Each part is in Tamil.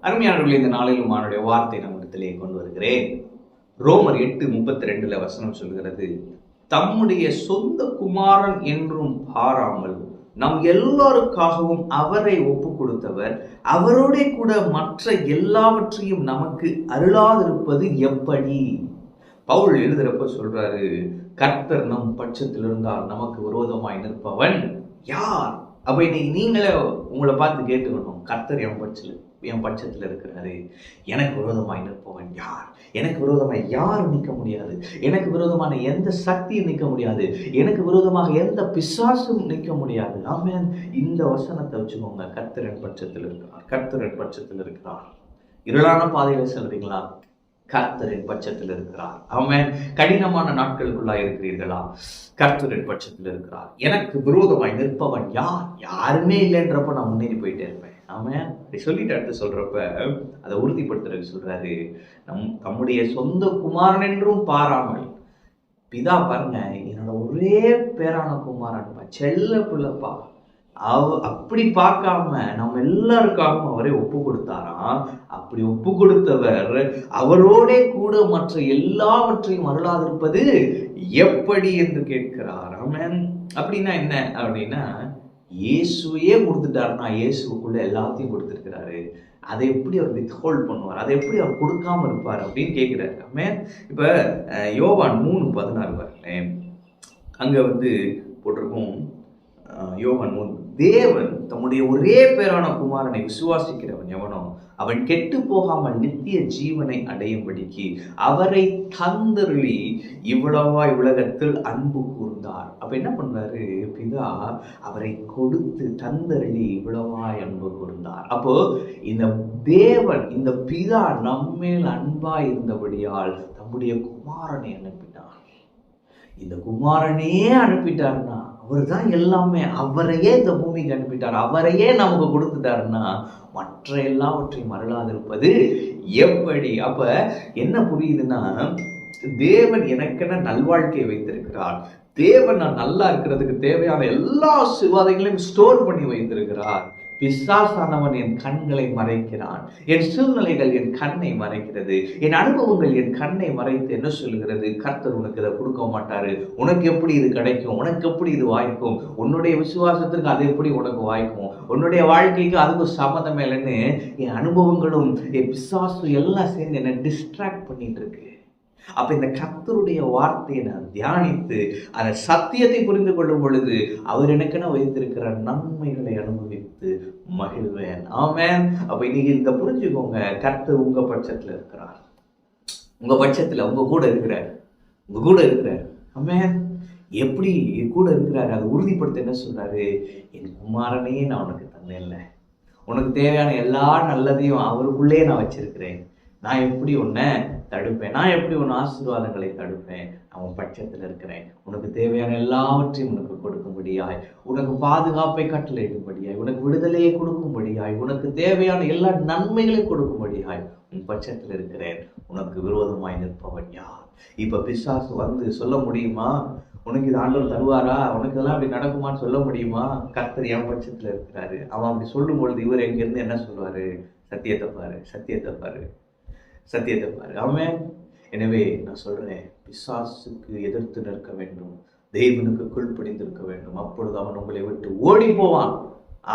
அருமையானவர்களே, இந்த நாளிலும் அவனுடைய வார்த்தை நம்மிடத்திலே கொண்டு வருகிறேன். ரோமர் 8:32 வசனம் சொல்கிறது, தம்முடைய சொந்த குமாரன் என்றும் பாராமல் நம் எல்லாருக்காகவும் அவரை ஒப்பு கொடுத்தவர் அவரோட கூட மற்ற எல்லாவற்றையும் நமக்கு அருளாதிருப்பது எப்படி? பவுல் எழுதுறப்ப சொல்றாரு, கர்த்தர் நம் பட்சத்தில் இருந்தால் நமக்கு விரோதமாய் நிற்பவன் யார்? அப்ப இன்னைக்கு நீங்களே உங்களை பார்த்து கேட்டுக்கணும், கர்த்தர் என் பட்சத்தில் இருக்கிறாரு, எனக்கு விரோதமாய் நிற்பவன் யார்? எனக்கு விரோதமாய் யாரும் நிற்க முடியாது. எனக்கு விரோதமான எந்த சக்தியும் நிற்க முடியாது. எனக்கு விரோதமாக எந்த பிசாசும் நிற்க முடியாது. ஆமென். இந்த வசனத்தை வச்சுக்கோங்க. கர்த்தர் என் பட்சத்தில் இருக்கிறார். கர்த்தர் என் பட்சத்தில் இருக்கிறார். இருளான பாதையில செல்றீங்களா? கர்த்தரின் பட்சத்தில் இருக்கிறார். ஆமென். கடினமான நாட்களுக்குள்ளாக இருக்கிறீர்களா? கர்த்தரின் பட்சத்தில் இருக்கிறார். எனக்கு விரோதமாய் நிற்பவன் யார்? யாருமே இல்லைன்றப்ப நான் முன்னேறி போயிட்டே இருப்பேன். ஆமென். அப்படி சொல்லிட்டு அடுத்து சொல்றப்ப அதை உறுதிப்படுத்துறதுக்கு சொல்றாரு, தம்முடைய சொந்த குமாரன் என்றும் பாராமல். பிதா பாருங்க, என்னோட ஒரே பேரான குமாரன், செல்ல பிள்ளைப்பா, அப்படி பார்க்காம நம்ம எல்லாருக்காகவும் அவரை ஒப்பு கொடுத்தாராம். அப்படி ஒப்பு கொடுத்தவர் அவரோட கூட மற்ற எல்லாவற்றையும் அருளாதிருப்பது எப்படி என்று கேட்கிறார். ஆமென். அப்படின்னா என்ன அப்படின்னா, இயேசுவே கொடுத்துட்டாருன்னா இயேசுக்குள்ள எல்லாத்தையும் கொடுத்துருக்கிறாரு. அதை எப்படி அவர் வித்ஹோல்ட் பண்ணுவார்? அதை எப்படி அவர் கொடுக்காம இருப்பார் அப்படின்னு கேட்கிறாரு. ஆமென். இப்ப யோவான் 3:16 பாருங்களேன். அங்க போட்டிருக்கும், யோவான் 3, தேவன் தம்முடைய ஒரே பேரான குமாரனை விசுவாசிக்கிறவன் எவனோ அவன் கெட்டு போகாமல் நித்திய ஜீவனை அடையும்படிக்கு அவரை தந்தருளி இவ்வளவாய் உலகத்தில் அன்பு கூர்ந்தார். அப்ப என்ன பண்றாரு பிதா? அவரை கொடுத்து தந்தருளி இவ்வளவாய் அன்பு கூர்ந்தார். அப்போ இந்த தேவன், இந்த பிதா நம்மேல் அன்பாய் இருந்தபடியால் தம்முடைய குமாரனை அனுப்பினார். இந்த குமாரனே அனுப்பிட்டாருன்னா அவர் தான் எல்லாமே. அவரையே இந்த பூமிக்கு அனுப்பிட்டார். அவரையே நமக்கு கொடுத்துட்டாருன்னா மற்ற எல்லாவற்றையும் அருளாதிருப்பது எப்படி? அப்ப என்ன புரியுதுன்னா, தேவன் எனக்கென நல்வாழ்க்கையை வைத்திருக்கிறார். தேவன் நான் நல்லா இருக்கிறதுக்கு தேவையான எல்லா ஆசீர்வாதங்களையும் ஸ்டோர் பண்ணி வைத்திருக்கிறார். பிசாசானவன் என் கண்களை மறைக்கிறான். என் சூழ்நிலைகள் என் கண்ணை மறைக்கிறது. என் அனுபவங்கள் என் கண்ணை மறைத்து என்ன சொல்லுகிறது? கர்த்தர் உனக்கு இதை கொடுக்க மாட்டாரு. உனக்கு எப்படி இது கிடைக்கும்? உனக்கு எப்படி இது வாய்க்கும்? உன்னுடைய விசுவாசத்திற்கு அது எப்படி உனக்கு வாய்க்கும்? உன்னுடைய வாழ்க்கைக்கு அதுக்கு சம்மதம் இல்லைன்னு என் அனுபவங்களும் என் பிசாசு எல்லாம் சேர்ந்து என்னை டிஸ்ட்ராக்ட் பண்ணிட்டு இருக்கு. அப்ப இந்த கர்த்தருடைய வார்த்தையை நான் தியானித்து அந்த சத்தியத்தை புரிந்து கொள்ளும் பொழுது அவர் எனக்கென வைத்திருக்கிற நன்மைகளை அனுபவித்து மகிழ்வேன். ஆமென். அப்ப இன்னைக்கு இந்த புரிஞ்சுக்கோங்க, கர்த்தர் உங்க பட்சத்துல இருக்கிறார். உங்க பட்சத்துல உங்க கூட இருக்கிறார். உங்க கூட இருக்கிறார். ஆமென். எப்படி கூட இருக்கிறாரு? அதை உறுதிப்படுத்த என்ன சொல்றாரு? என் குமாரனையே நான் உனக்கு தந்தேன்ல, உனக்கு தேவையான எல்லா நல்லதையும் அவருக்குள்ளே நான் வச்சிருக்கிறேன். நான் எப்படி உன்னை தடுப்பேன்? நான் எப்படி உன் ஆசீர்வாதங்களை தடுப்பேன்? அவன் பட்சத்தில் இருக்கிறேன். உனக்கு தேவையான எல்லாவற்றையும் உனக்கு கொடுக்கும்படியாய், உனக்கு பாதுகாப்பை கட்டளையிடும்படியாய், உனக்கு விடுதலையை கொடுக்கும்படியாய், உனக்கு தேவையான எல்லா நன்மைகளையும் கொடுக்கும்படியாய் உன் பட்சத்தில் இருக்கிறேன். உனக்கு விரோதமாய் நிற்பவன் யார்? இப்ப பிசாசு சொல்ல முடியுமா? உனக்கு இது ஆண்டவர் தருவாரா? உனக்கு இதெல்லாம் அப்படி நடக்குமான்னு சொல்ல முடியுமா? கர்த்தர் என் பட்சத்துல இருக்கிறாரு. அவன் அப்படி சொல்லும் பொழுது இவர் எங்கிருந்து என்ன சொல்லுவாரு? சத்தியத்தை பாரு, சத்தியத்தை பாரு, சத்தியத்தை பாரு. ஆமென். எனவே நான் சொல்றேன், பிசாசுக்கு எதிர்த்து நிற்க வேண்டும், தேவனுக்கு கீழ்ப்படிந்திருக்க வேண்டும். அப்பொழுது அவன் உங்களை விட்டு ஓடி போவான்.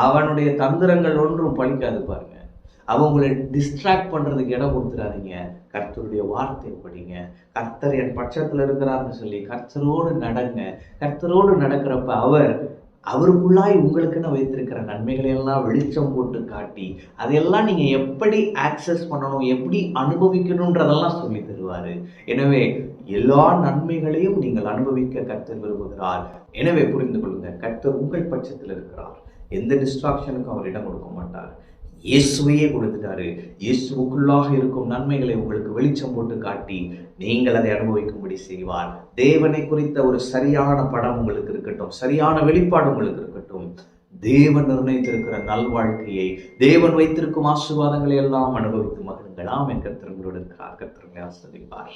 அவனுடைய தந்திரங்கள் ஒன்றும் பலிக்காது. பாருங்க, அவங்களை டிஸ்ட்ராக்ட் பண்றதுக்கு இடம் கொடுத்துடாதீங்க. கர்த்தருடைய வார்த்தையை படிங்க. கர்த்தர் என் பட்சத்துல இருக்கிறார்னு சொல்லி கர்த்தரோடு நடங்க. கர்த்தரோடு நடக்கிறப்ப அவருக்குள்ளாய் உங்களுக்குன்னு வைத்திருக்கிற நன்மைகளை எல்லாம் வெளிச்சம் போட்டு காட்டி அதையெல்லாம் நீங்க எப்படி ஆக்சஸ் பண்ணணும், எப்படி அனுபவிக்கணும்ன்றதெல்லாம் சொல்லி தருவாரு. எனவே எல்லா நன்மைகளையும் நீங்கள் அனுபவிக்க கர்த்தர் விரும்புகிறார். எனவே புரிந்து கொள்ளுங்க, கர்த்தர் உங்கள் பட்சத்தில் இருக்கிறார். எந்த டிஸ்ட்ராக்ஷனுக்கும் அவர் இடம் கொடுக்க மாட்டார். இயேசுவையே கொடுத்துட்டாரு. இயேசுக்குள்ளாக இருக்கும் நன்மைகளை உங்களுக்கு வெளிச்சம் போட்டு காட்டி நீங்கள் அதை அனுபவிக்கும்படி செய்வார். தேவனை குறித்த ஒரு சரியான படம் உங்களுக்கு இருக்கட்டும், சரியான வெளிப்பாடு உங்களுக்கு இருக்கட்டும். தேவன் நிர்ணயித்திருக்கிற நல்வாழ்க்கையை, தேவன் வைத்திருக்கும் ஆசீர்வாதங்களை எல்லாம் அனுபவித்து மகிழுங்கள். ஆமென். கர்த்தர் உங்களோடு இருக்கிறார். கர்த்தர் உங்களை ஆசீர்வதிப்பார்.